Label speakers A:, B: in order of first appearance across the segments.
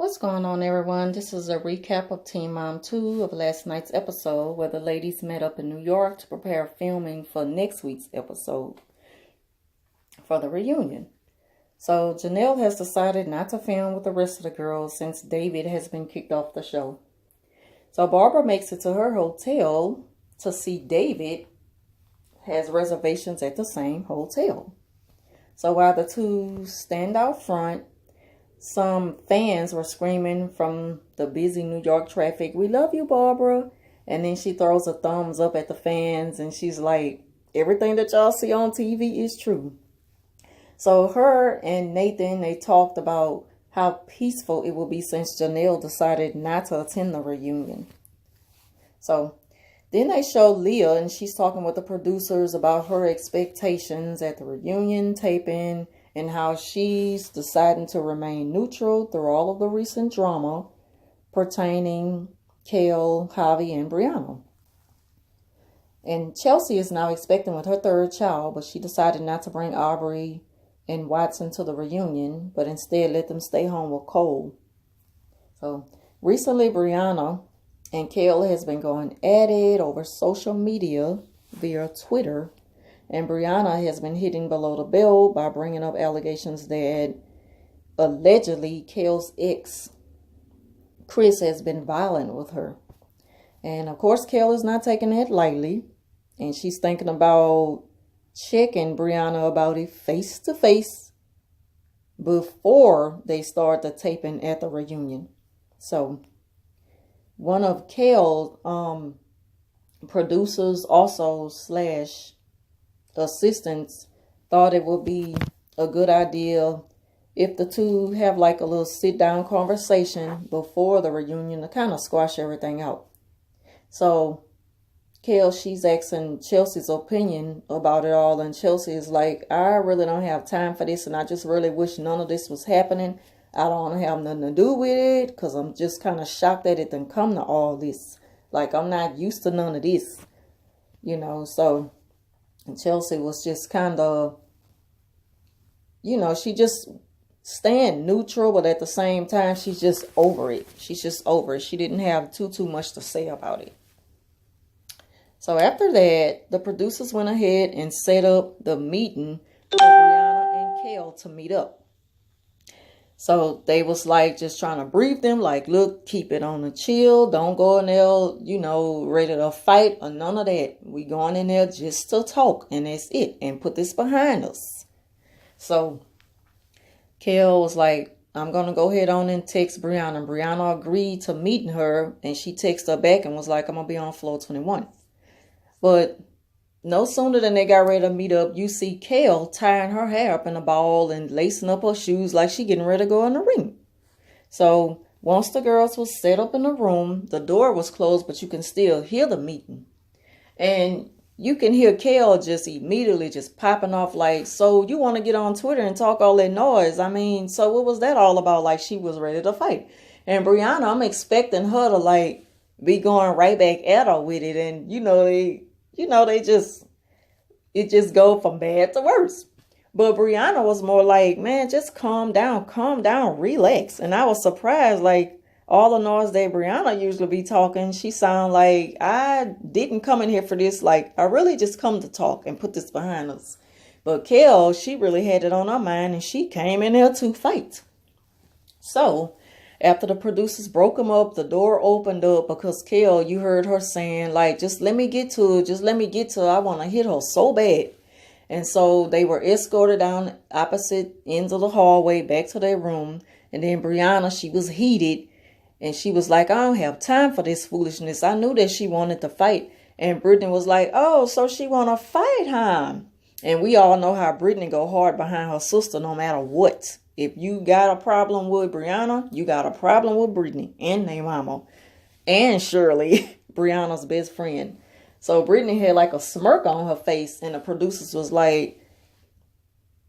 A: What's going on, everyone? This is a recap of Teen Mom 2 of last night's episode, where the ladies met up in New York to prepare filming for next week's episode for the reunion. So Janelle has decided not to film with the rest of the girls since David has been kicked off the show. So Barbara makes it to her hotel to see David has reservations at the same hotel. So while the two stand out front, some fans were screaming from the busy New York traffic, "We love you, Barbara." And then she throws a thumbs up at the fans and she's like, "Everything that y'all see on TV is true." So her and Nathan, they talked about how peaceful it will be since Janelle decided not to attend the reunion. So then they show Leah and she's talking with the producers about her expectations at the reunion taping and how she's deciding to remain neutral through all of the recent drama pertaining Kale, Javi, and Brianna. And Chelsea is now expecting with her third child, but she decided not to bring Aubrey and Watson to the reunion, but instead let them stay home with Cole. So recently, Brianna and Kale has been going at it over social media via Twitter. And Brianna has been hitting below the belt by bringing up allegations that allegedly Kale's ex, Chris, has been violent with her. And of course, Kale is not taking it lightly. And she's thinking about checking Brianna about it face to face before they start the taping at the reunion. So one of Kale's producers also / assistants thought it would be a good idea if the two have like a little sit down conversation before the reunion to kind of squash everything out. So Kale, she's asking Chelsea's opinion about it all, and Chelsea is like, "I really don't have time for this, and I just really wish none of this was happening. I don't have nothing to do with it because I'm just kind of shocked that it didn't come to all this. Like, I'm not used to none of this, so." And Chelsea was just kind of, she just staying neutral, but at the same time, she's just over it. She's just over it. She didn't have too much to say about it. So after that, the producers went ahead and set up the meeting for Brianna and Kale to meet up. So they was like just trying to brief them, like, "Look, keep it on the chill. Don't go in there, ready to fight or none of that. We going in there just to talk, and that's it, and put this behind us." So Kale was like, "I'm going to go ahead on and text Brianna." Brianna agreed to meeting her, and she texted her back and was like, "I'm going to be on floor 21. But no sooner than they got ready to meet up, you see Kale tying her hair up in a ball and lacing up her shoes like she getting ready to go in the ring. So once the girls was set up in the room, the door was closed, but you can still hear the meeting. And you can hear Kale just immediately just popping off like, "So you want to get on Twitter and talk all that noise? I mean, so what was that all about?" Like she was ready to fight. And Brianna, I'm expecting her to like be going right back at her with it. And it just go from bad to worse. But Brianna was more like, "Man, just calm down, relax." And I was surprised, like all the noise that Brianna usually be talking, she sound like, "I didn't come in here for this. Like, I really just come to talk and put this behind us." But Kale, she really had it on her mind and she came in there to fight. So after the producers broke them up, the door opened up because Kale, you heard her saying, like, "Just let me get to it. Just let me get to it. I want to hit her so bad." And so they were escorted down opposite ends of the hallway back to their room. And then Brianna, she was heated. And she was like, "I don't have time for this foolishness." I knew that she wanted to fight. And Brittany was like, "Oh, so she want to fight, huh?" And we all know how Brittany go hard behind her sister no matter what. If you got a problem with Brianna, you got a problem with Brittany and their mama. And Shirley, Brianna's best friend. So Brittany had like a smirk on her face, and the producers was like,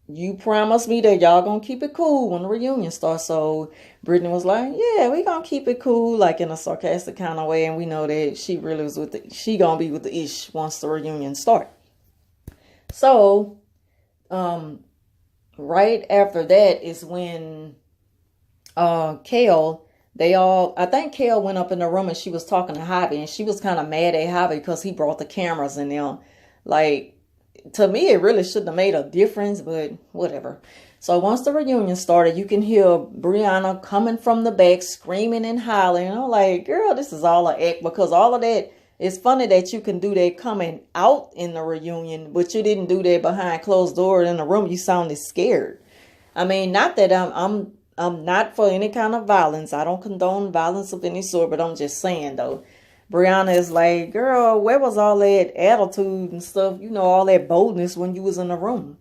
A: "You promised me that y'all gonna keep it cool when the reunion starts." So Brittany was like, "Yeah, we gonna keep it cool," like in a sarcastic kind of way. And we know that she really was she gonna be with the ish once the reunion start. So, right after that is when Kale, I think Kale went up in the room and she was talking to Javi, and she was kind of mad at Javi because he brought the cameras in there. Like, to me, it really shouldn't have made a difference, but whatever. So once the reunion started, you can hear Brianna coming from the back, screaming and hollering. And I'm like, girl, this is all an act, because all of that, it's funny that you can do that coming out in the reunion, but you didn't do that behind closed doors in the room. You sounded scared. I mean, not that I'm not for any kind of violence. I don't condone violence of any sort, but I'm just saying though. Brianna is like, girl, where was all that attitude and stuff, all that boldness when you was in the room?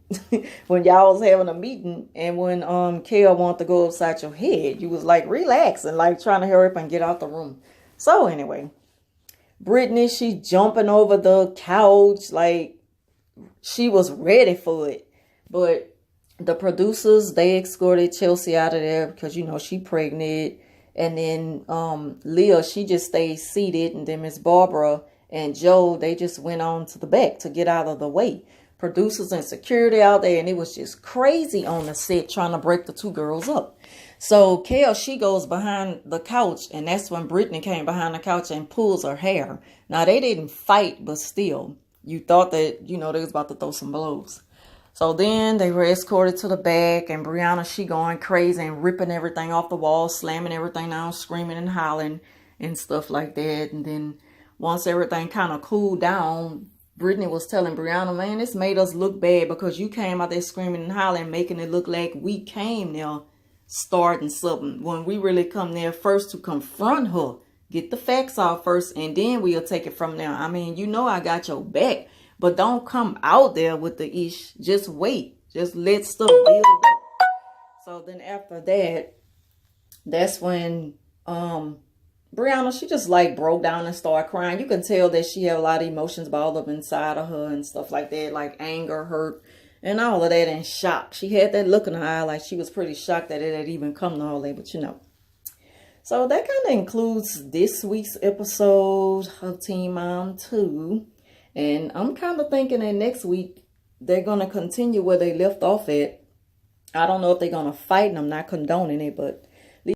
A: When y'all was having a meeting, and when Kale wanted to go upside your head, you was like relaxing, like trying to hurry up and get out the room. So anyway, Brittany, she jumping over the couch like she was ready for it. But the producers, they escorted Chelsea out of there because, she pregnant. And then Leah, she just stayed seated. And then Miss Barbara and Joe, they just went on to the back to get out of the way. Producers and security out there, and it was just crazy on the set trying to break the two girls up. So Kale, she goes behind the couch, and that's when Brittany came behind the couch and pulls her hair. Now, they didn't fight, but still, you thought that, they was about to throw some blows. So then they were escorted to the back, and Brianna, she going crazy and ripping everything off the wall, slamming everything down, screaming and hollering and stuff like that. And then once everything kind of cooled down, Brittany was telling Brianna, man, this made us look bad because you came out there screaming and hollering, making it look like we came there starting something, when we really come there first to confront her, get the facts out first, and then we'll take it from there. I mean, I got your back. But don't come out there with the ish. Just wait. Just let stuff build up. So then after that, that's when Brianna, she just like broke down and started crying. You can tell that she had a lot of emotions balled up inside of her and stuff like that, like anger, hurt, and all of that, and shock. She had that look in her eye like she was pretty shocked that it had even come to all that, but So that kind of includes this week's episode of Teen Mom 2. And I'm kind of thinking that next week they're going to continue where they left off at. I don't know if they're going to fight, and I'm not condoning it, but